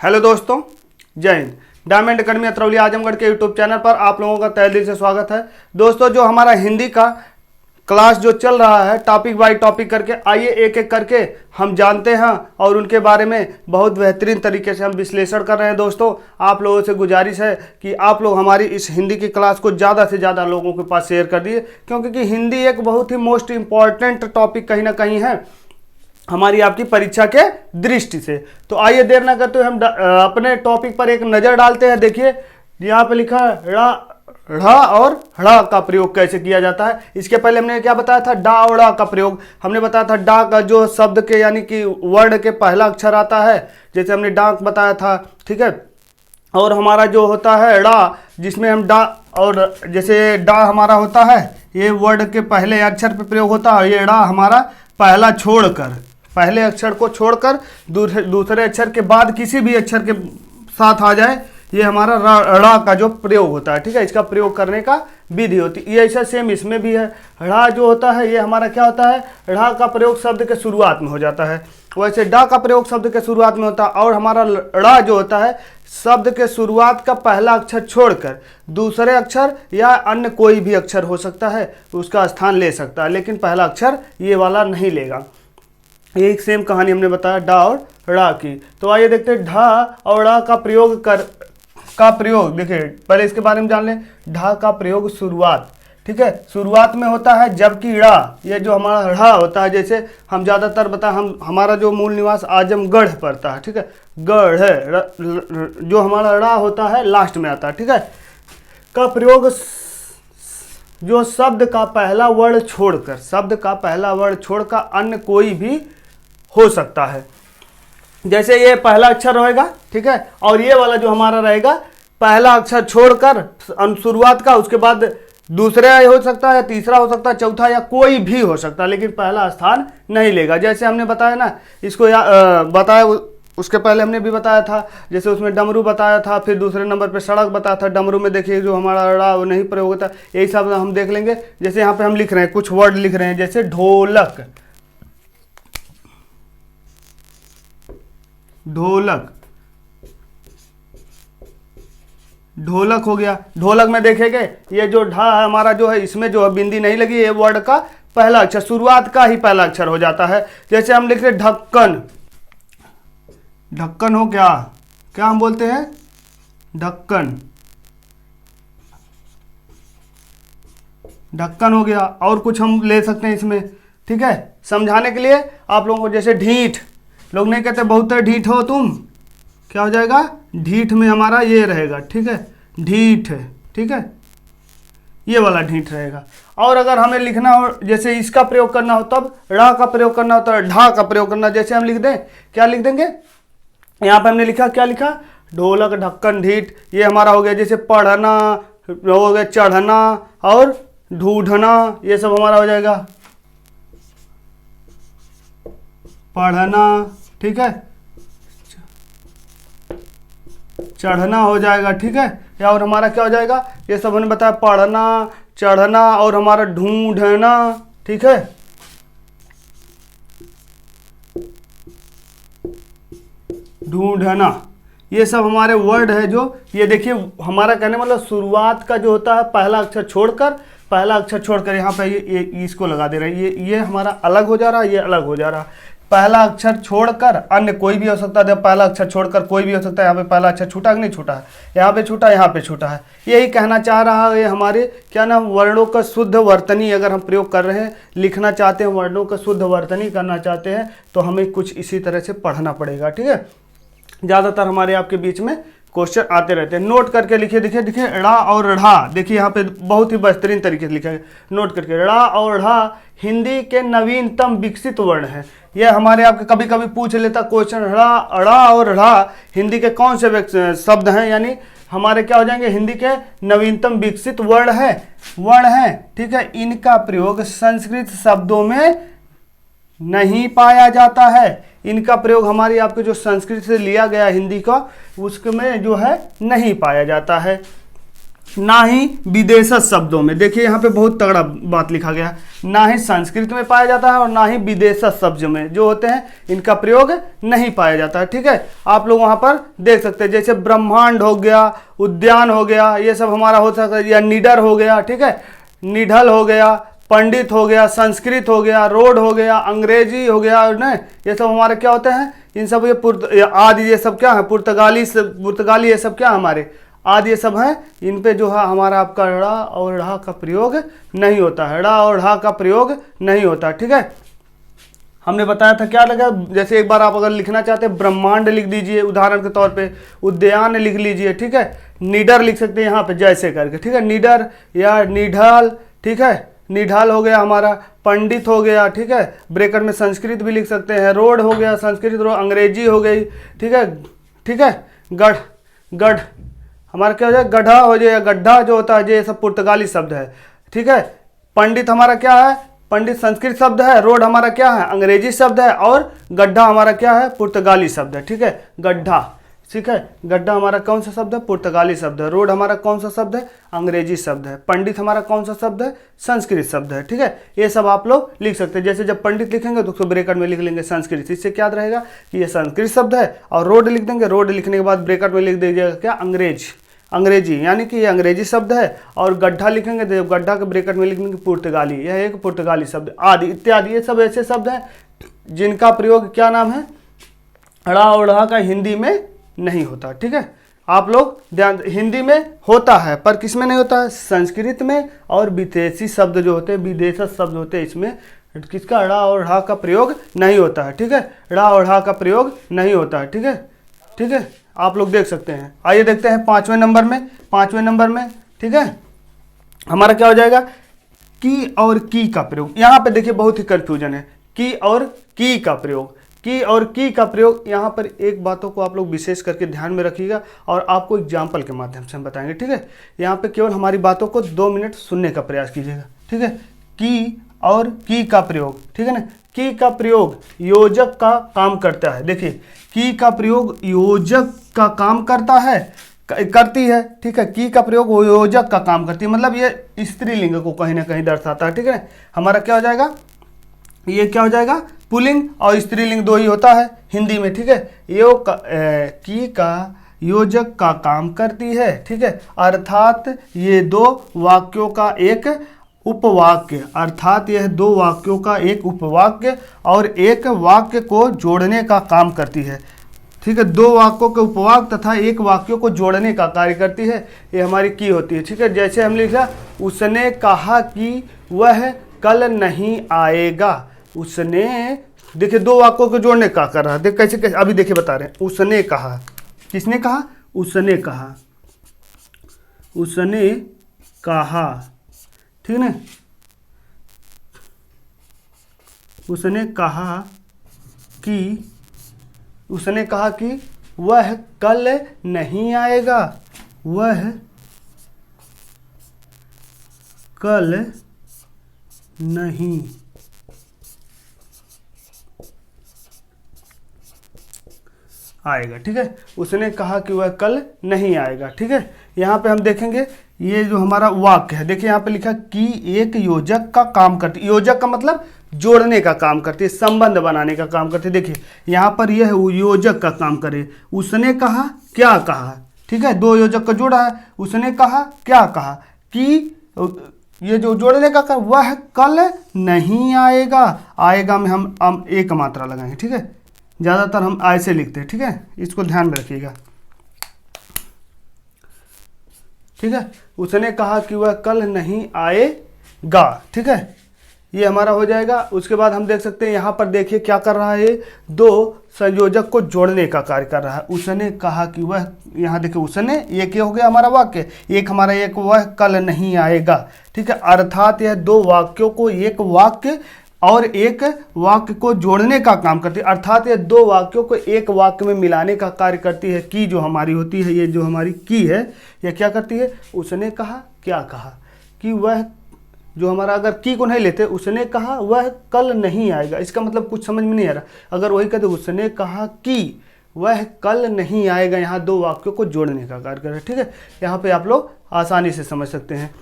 Hello दोस्तों, जय Hind. Diamond academy Atrauli Azamgarh के यूट्यूब चैनल पर आप लोगों का तहे दिल से स्वागत है। दोस्तों, जो हमारा हिंदी का क्लास जो चल रहा है टॉपिक बाय टॉपिक करके, आइए एक एक करके हम जानते हैं और उनके बारे में बहुत बेहतरीन तरीके से हम विश्लेषण कर रहे हैं। दोस्तों, आप लोगों से गुजारिश है कि आप लोग हमारी इस हिंदी की क्लास को ज़्यादा से ज़्यादा लोगों के पास शेयर कर दिए, क्योंकि हिंदी एक बहुत ही मोस्ट इम्पॉर्टेंट टॉपिक कहीं ना कहीं है हमारी आपकी परीक्षा के दृष्टि से। तो आइए देर ना करते हुए हम अपने टॉपिक पर एक नज़र डालते हैं। देखिए यहाँ पे लिखा है ढ़ और ढ़ का प्रयोग कैसे किया जाता है। इसके पहले हमने क्या बताया था, डा और ड़ा का प्रयोग। हमने बताया था डा का जो शब्द के यानी कि वर्ड के पहला अक्षर आता है, जैसे हमने डाक बताया था, ठीक है। और हमारा जो होता है ड़ा, जिसमें हम डा और जैसे डा हमारा होता है ये वर्ड के पहले अक्षर पे प्रयोग होता है। ये ड़ा हमारा पहला छोड़कर, पहले अक्षर को छोड़कर दूसरे अक्षर के बाद किसी भी अक्षर के साथ आ जाए, ये हमारा ड़ा का जो प्रयोग होता है, ठीक है। इसका प्रयोग करने का विधि होती है। ये ऐसा सेम इसमें भी है। ड़ा जो होता है ये हमारा क्या होता है, ड़ा का प्रयोग शब्द के शुरुआत में हो जाता है, वैसे डा का प्रयोग शब्द के शुरुआत में होता है। और हमारा ड़ा जो होता है शब्द के शुरुआत का पहला अक्षर छोड़कर दूसरे अक्षर या अन्य कोई भी अक्षर हो सकता है, उसका स्थान ले सकता है, लेकिन पहला अक्षर ये वाला नहीं लेगा। ये एक सेम कहानी हमने बताया डा और ड़ा की। तो आइए देखते हैं ढा और ड़ा का प्रयोग देखिए, पहले इसके बारे में जान लें। ढा का प्रयोग शुरुआत, ठीक है, शुरुआत में होता है, जबकि ड़ा ये जो हमारा ढ़ा होता है, जैसे हम ज़्यादातर हमारा जो मूल निवास आजमगढ़ पड़ता है, ठीक है, गढ़ है, जो हमारा ड़ा होता है लास्ट में आता है, ठीक है। का प्रयोग जो शब्द का पहला वर्ड छोड़कर अन्य कोई भी हो सकता है। जैसे ये पहला अक्षर रहेगा, ठीक है, और ये वाला जो हमारा रहेगा पहला अक्षर छोड़कर शुरुआत का, उसके बाद दूसरा हो सकता है, तीसरा हो सकता है, चौथा या कोई भी हो सकता है, लेकिन पहला स्थान नहीं लेगा। जैसे हमने बताया ना, इसको बताया उसके पहले हमने भी बताया था, जैसे उसमें डमरू बताया था, फिर दूसरे नंबर पे सड़क बताया था। डमरू में देखिए जो हमारा ड़ा वो नहीं प्रयोग होता, यही सब हम देख लेंगे। जैसे यहाँ पे हम लिख रहे हैं, कुछ वर्ड लिख रहे हैं, जैसे ढोलक, ढोलक हो गया। ढोलक में देखेंगे ये जो ढा है हमारा जो है, इसमें जो है बिंदी नहीं लगी, ये वर्ड का पहला अक्षर शुरुआत का ही पहला अक्षर हो जाता है। जैसे हम लिख रहे ढक्कन, ढक्कन हो क्या हम बोलते हैं, ढक्कन, ढक्कन हो गया। और कुछ हम ले सकते हैं इसमें, ठीक है, समझाने के लिए आप लोगों को। जैसे ढीठ, लोग नहीं कहते बहुत ढीठ हो तुम, क्या हो जाएगा, ढीठ में हमारा ये रहेगा, ठीक है, ढीठ है, ठीक है, ये वाला ढीठ रहेगा। और अगर हमें लिखना हो, जैसे इसका प्रयोग करना हो, तब ड़ा का प्रयोग करना होता है, ढा का प्रयोग करना। जैसे हम लिख दें, क्या लिख देंगे, यहाँ पे हमने लिखा, क्या लिखा, ढोलक, ढक्कन, ढीठ, ये हमारा हो गया। जैसे पढ़ना हो गया, चढ़ना और ढूंढना, ये सब हमारा हो जाएगा पढ़ना, ठीक है, चढ़ना हो जाएगा, ठीक है। या और हमारा क्या हो जाएगा, ये सब हमने बताया, पढ़ना, चढ़ना और हमारा ढूंढना, ठीक है। ढूंढना, ये सब हमारे वर्ड है जो, ये देखिए हमारा कहने मतलब शुरुआत का जो होता है पहला अक्षर छोड़कर यहाँ पे ये इसको लगा दे रहे हैं, ये हमारा अलग हो जा रहा है, ये अलग हो जा रहा है। पहला अक्षर छोड़कर अन्य कोई भी हो सकता है, पहला अक्षर छोड़कर कोई भी हो सकता है। यहाँ पे पहला अक्षर छूटा कि नहीं छूटा है, यहाँ पे छूटा, यहाँ पे छूटा है। यही कहना चाह रहा है हमारे क्या नाम, वर्णों का शुद्ध वर्तनी अगर हम प्रयोग कर रहे हैं, लिखना चाहते हैं, वर्णों का शुद्ध वर्तनी करना चाहते हैं, तो हमें कुछ इसी तरह से पढ़ना पड़ेगा, ठीक है। ज़्यादातर हमारे आपके बीच में क्वेश्चन आते रहते हैं। नोट करके लिखिए, देखिए ड़ा और ढ़ा, देखिए यहाँ पे बहुत ही बेहतरीन तरीके से लिखा है, नोट करके। ड़ा और ढ़ा हिंदी के नवीनतम विकसित वर्ण है। ये हमारे आपके कभी कभी पूछ लेता क्वेश्चन, ड़ा और ढ़ा हिंदी के कौन से शब्द हैं, यानी हमारे क्या हो जाएंगे, हिंदी के नवीनतम विकसित वर्ण है, ठीक है। इनका प्रयोग संस्कृत शब्दों में नहीं पाया जाता है। इनका प्रयोग हमारी आपके जो संस्कृत से लिया गया हिंदी का, उसमें जो है नहीं पाया जाता है। ना ही विदेशज शब्दों में, देखिए यहाँ पे बहुत तगड़ा बात लिखा गया है, ना ही संस्कृत में पाया जाता है और ना ही विदेशज शब्द में जो होते हैं इनका प्रयोग नहीं पाया जाता है। ठीक है, आप लोग वहाँ पर देख सकते हैं, जैसे ब्रह्मांड हो गया, उद्यान हो गया, ये सब हमारा हो सकता है, या निडर हो गया, ठीक है, निढल हो गया, पंडित हो गया, संस्कृत हो गया, रोड हो गया, अंग्रेजी हो गया, न ये सब हमारे क्या होते हैं, इन सब ये आदि ये सब क्या है, पुर्तगाली ये सब क्या हमारे आदि ये सब हैं, इन पे जो है हमारा आपका ड़ा और ढ़ा का प्रयोग नहीं होता है, ड़ा और ढ़ा का प्रयोग नहीं होता। ठीक है, हमने बताया था क्या लगा, जैसे एक बार आप अगर लिखना चाहते हैं ब्रह्मांड लिख दीजिए उदाहरण के तौर पे, उद्यान लिख लीजिए, ठीक है, निडर लिख सकते हैं यहाँ पे जैसे करके, ठीक है, निडर या निढाल, ठीक है, निढाल हो गया हमारा, पंडित हो गया, ठीक है, ब्रैकेट में संस्कृत भी लिख सकते हैं, रोड हो गया, संस्कृत रोड, अंग्रेजी हो गई, ठीक है, ठीक है, गढ़ हमारा क्या हो जाए, गड्ढा हो जाए, गड्ढा जो होता है ये सब पुर्तगाली शब्द है। ठीक है, पंडित हमारा क्या है, पंडित संस्कृत शब्द है, रोड हमारा क्या है, अंग्रेजी शब्द है, और गड्ढा हमारा क्या है, पुर्तगाली शब्द है। ठीक है, गड्ढा, ठीक है, गड्ढा हमारा कौन सा शब्द है, पुर्तगाली शब्द है, रोड हमारा कौन सा शब्द है, अंग्रेजी शब्द है, पंडित हमारा कौन सा शब्द है, संस्कृत शब्द है। ठीक है, ये सब आप लोग लिख सकते हैं, जैसे जब पंडित लिखेंगे तो उसको ब्रैकेट में लिख लेंगे संस्कृत, इससे क्या याद रहेगा कि ये संस्कृत शब्द है, और रोड लिख देंगे, रोड लिखने के बाद ब्रैकेट में लिख दीजिएगा क्या, अंग्रेजी, यानी कि ये अंग्रेजी शब्द है, और गड्ढा लिखेंगे तो गड्ढा के ब्रैकेट में लिखेंगे पुर्तगाली, यह एक पुर्तगाली शब्द, आदि इत्यादि, ये सब ऐसे शब्द हैं जिनका प्रयोग क्या नाम है, ड़ा और ढ़ा का हिंदी में नहीं होता। ठीक है, आप लोग ध्यान, हिंदी में होता है पर किस में नहीं होता है, संस्कृत में, और विदेशी शब्द जो होते हैं, विदेशज शब्द होते हैं, इसमें किसका ड़ा और ढ़ा का प्रयोग नहीं होता है। ठीक है, ड़ा और ढ़ा का प्रयोग नहीं होता है। ठीक है, ठीक है, आप लोग देख सकते हैं। आइए देखते हैं पांचवें नंबर में, ठीक है, हमारा क्या हो जाएगा, की और की का प्रयोग। यहाँ पे देखिए बहुत ही कंफ्यूजन है, की और की का प्रयोग, की और की का प्रयोग, यहाँ पर एक बातों को आप लोग विशेष करके ध्यान में रखिएगा और आपको एग्जाम्पल के माध्यम से हम बताएंगे। ठीक है, यहाँ पे केवल हमारी बातों को 2 मिनट सुनने का प्रयास कीजिएगा। ठीक है, की और की का प्रयोग, ठीक है ना, की का प्रयोग योजक का काम करता है। देखिए, की का प्रयोग योजक का काम करता है, करती है। ठीक है, की का प्रयोग योजक का काम करती है, मतलब ये स्त्रीलिंग को कहीं ना कहीं दर्शाता है। ठीक है, हमारा क्या हो जाएगा, ये क्या हो जाएगा, पुल्लिंग और स्त्रीलिंग दो ही होता है हिंदी में। ठीक है, की का योजक का काम करती है। ठीक है, अर्थात ये 2 वाक्यों का एक उपवाक्य, अर्थात यह 2 वाक्यों का एक उपवाक्य और एक वाक्य को जोड़ने का काम करती है। ठीक है, 2 वाक्यों के उपवाक्य तथा एक वाक्यों को जोड़ने का कार्य करती है, ये हमारी की होती है। ठीक है, जैसे हम लिखा, उसने कहा कि वह कल नहीं आएगा, उसने, देखिए 2 वाक्यों को जोड़ने का कर रहा है, देख कैसे कैसे, अभी देखिए बता रहे हैं, उसने कहा, किसने कहा, उसने कहा, उसने कहा, ठीक है, उसने कहा कि वह कल नहीं आएगा, वह कल नहीं आएगा। ठीक है, उसने कहा कि वह कल नहीं आएगा। ठीक है, यहाँ पे हम देखेंगे ये जो हमारा वाक्य है, देखिए यहाँ पे लिखा कि एक योजक का काम करती है, योजक का मतलब जोड़ने का काम करती है, संबंध बनाने का काम करती है। देखिए यहाँ पर यह योजक का काम करे, उसने कहा क्या कहा, ठीक है, 2 योजक का जोड़ा है, उसने कहा क्या कहा, कि ये जो जोड़ने का काम, वह कल नहीं आएगा, आएगा में हम एक मात्रा लगाएंगे। ठीक है, ज़्यादातर हम ऐसे लिखते हैं। ठीक है, इसको ध्यान में रखिएगा। ठीक है, उसने कहा कि वह कल नहीं आएगा। ठीक है, ये हमारा हो जाएगा। उसके बाद हम देख सकते हैं यहाँ पर देखिए क्या कर रहा है, 2 संयोजक को जोड़ने का कार्य कर रहा है। उसने कहा कि वह, यहाँ देखिए उसने, ये क्या हो गया हमारा वाक्य, एक हमारा एक, वह कल नहीं आएगा। ठीक है, अर्थात यह 2 वाक्यों को एक वाक्य और एक वाक्य को जोड़ने का काम करती है, अर्थात ये 2 वाक्यों को एक वाक्य में मिलाने का कार्य करती है। की जो हमारी होती है, ये जो हमारी की है, यह क्या करती है, उसने कहा क्या कहा, कि वह, जो हमारा अगर की को नहीं लेते, उसने कहा वह कल नहीं आएगा, इसका मतलब कुछ समझ में नहीं आ रहा। अगर वही कहते उसने कहा कि वह कल नहीं आएगा, यहाँ दो वाक्यों को जोड़ने का कार्य कर रहा है। ठीक है, यहाँ पे आप लोग आसानी से समझ सकते हैं।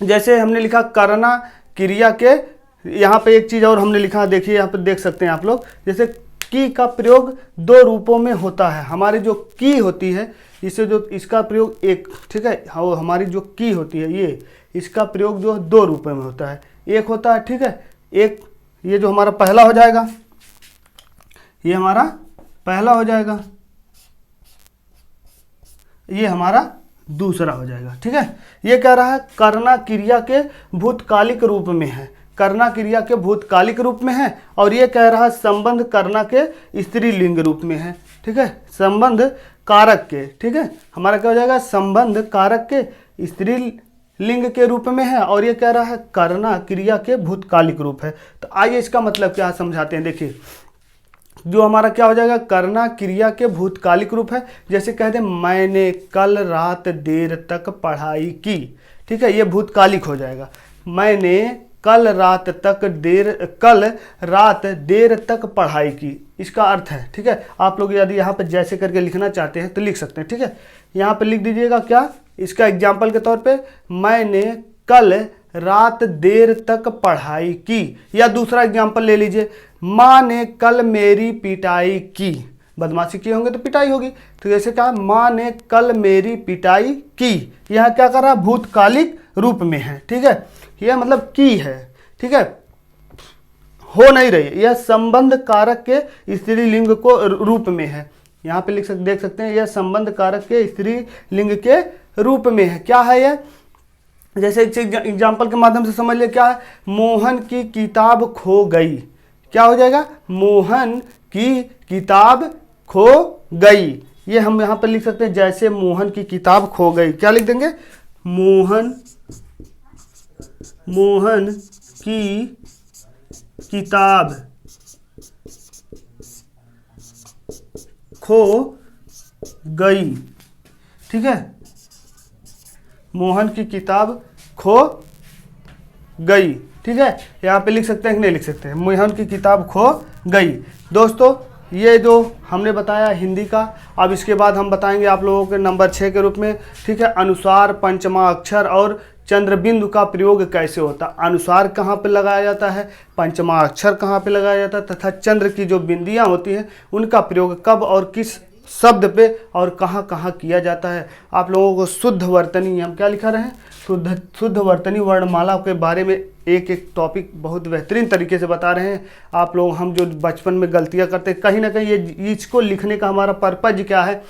जैसे हमने लिखा करना क्रिया के, यहाँ पे एक चीज़ और हमने लिखा, देखिए यहाँ पे देख सकते हैं आप लोग, जैसे की का प्रयोग दो रूपों में होता है। हमारी जो की होती है, इसे जो इसका प्रयोग एक, ठीक है, हमारी जो की होती है ये, इसका प्रयोग जो दो रूपों में होता है। एक होता है, ठीक है, एक ये जो हमारा पहला हो जाएगा, ये हमारा पहला हो जाएगा, ये हमारा दूसरा हो जाएगा। ठीक है, ये कह रहा है करना क्रिया के भूतकालिक रूप में है, करना क्रिया के भूतकालिक रूप में है, और ये कह रहा है संबंध करना के स्त्रीलिंग रूप में है। ठीक है, संबंध कारक के, ठीक है, हमारा क्या हो जाएगा, संबंध कारक के स्त्रीलिंग के रूप में है, और ये कह रहा है करना क्रिया के भूतकालिक रूप है। तो आइए इसका मतलब क्या समझाते हैं। देखिए जो हमारा क्या हो जाएगा, करना क्रिया के भूतकालिक रूप है। जैसे कहते हैं मैंने कल रात देर तक पढ़ाई की, ठीक है, ये भूतकालिक हो जाएगा। मैंने कल रात देर तक पढ़ाई की, इसका अर्थ है। ठीक है, आप लोग यदि यहाँ पे जैसे करके लिखना चाहते हैं तो लिख सकते हैं। ठीक है, यहाँ पे लिख दीजिएगा क्या, इसका एग्जाम्पल के तौर पे, मैंने कल रात देर तक पढ़ाई की। या दूसरा एग्जाम्पल ले लीजिए, माँ ने कल मेरी पिटाई की, बदमाशी किए होंगे तो पिटाई होगी। तो जैसे कहा माँ ने कल मेरी पिटाई की, यह क्या कर रहा है, भूतकालिक रूप में है। ठीक है, यह मतलब की है, ठीक है, हो नहीं रही है, यह संबंध कारक के स्त्रीलिंग को रूप में है। यहाँ पे देख सकते हैं, यह संबंध कारक के स्त्रीलिंग के रूप में है। क्या है यह, जैसे एग्जाम्पल के माध्यम से समझ ले, क्या है, मोहन की किताब खो गई। क्या हो जाएगा, मोहन की किताब खो गई। ये हम यहाँ पर लिख सकते हैं, जैसे मोहन की किताब खो गई, क्या लिख देंगे, मोहन की किताब खो गई। ठीक है, मोहन की किताब खो गई। ठीक है, यहाँ पे लिख सकते हैं कि नहीं लिख सकते हैं, मोहन की किताब खो गई। दोस्तों ये जो हमने बताया हिंदी का, अब इसके बाद हम बताएंगे आप लोगों के नंबर 6 के रूप में। ठीक है, अनुस्वार, पंचमा अक्षर और चंद्रबिंदु का प्रयोग कैसे होता है। अनुस्वार कहाँ पे लगाया जाता है, पंचमा अक्षर कहाँ पे लगाया जाता है, तथा चंद्र की जो बिंदियाँ होती हैं उनका प्रयोग कब और किस शब्द पे और कहाँ कहाँ किया जाता है। आप लोगों को शुद्ध वर्तनी, हम क्या लिखा रहे हैं, शुद्ध वर्तनी वर्णमाला के बारे में एक एक टॉपिक बहुत बेहतरीन तरीके से बता रहे हैं। आप लोग, हम जो बचपन में गलतियां करते हैं, कहीं ना कहीं ये इसको लिखने का हमारा पर्पज क्या है,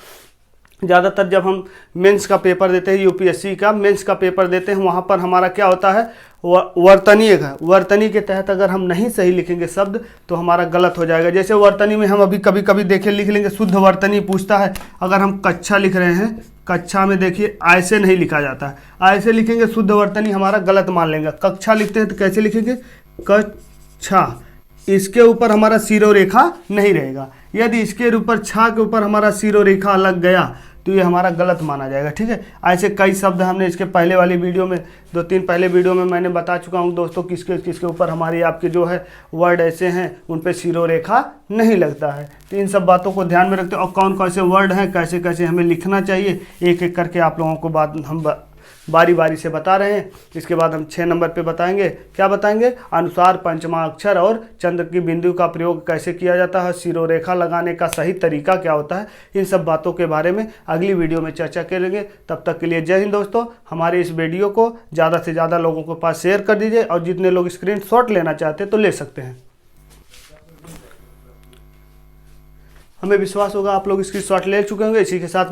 ज़्यादातर जब हम मेंस का पेपर देते हैं, यूपीएससी का मेंस का पेपर देते हैं, वहाँ पर हमारा क्या होता है, वर्तनी है। वर्तनी के तहत अगर हम नहीं सही लिखेंगे शब्द तो हमारा गलत हो जाएगा। जैसे वर्तनी में हम अभी कभी कभी देखे लिख लेंगे, शुद्ध वर्तनी पूछता है, अगर हम कक्षा लिख रहे हैं, कक्षा में देखिए ऐसे नहीं लिखा जाता है, ऐसे लिखेंगे शुद्ध वर्तनी, हमारा गलत मान लेंगे। कक्षा लिखते हैं तो कैसे लिखेंगे, कक्षा, इसके ऊपर हमारा सिरो रेखा नहीं रहेगा। यदि इसके ऊपर छा के ऊपर हमारा सिरो रेखा लग गया तो ये हमारा गलत माना जाएगा। ठीक है, ऐसे कई शब्द हमने इसके पहले वाली वीडियो में, 2-3 पहले वीडियो में मैंने बता चुका हूँ दोस्तों, किसके ऊपर हमारी आपके जो है वर्ड ऐसे हैं उन पे सिरो रेखा नहीं लगता है। तो इन सब बातों को ध्यान में रखते हैं, और कौन कौन से वर्ड हैं, कैसे कैसे हमें लिखना चाहिए, एक एक करके आप लोगों को हम बारी बारी से बता रहे हैं। इसके बाद हम 6 नंबर पे बताएंगे, क्या बताएंगे, अनुसार, पंचमा अक्षर और चंद्र की बिंदु का प्रयोग कैसे किया जाता है, सिरो रेखा लगाने का सही तरीका क्या होता है। इन सब बातों के बारे में अगली वीडियो में चर्चा करेंगे। तब तक के लिए जय हिंद दोस्तों। हमारे इस वीडियो को ज़्यादा से ज़्यादा लोगों के पास शेयर कर दीजिए, और जितने लोग स्क्रीनशॉट लेना चाहते हैं तो ले सकते हैं। हमें विश्वास होगा आप लोग स्क्रीनशॉट ले चुके होंगे। इसी के साथ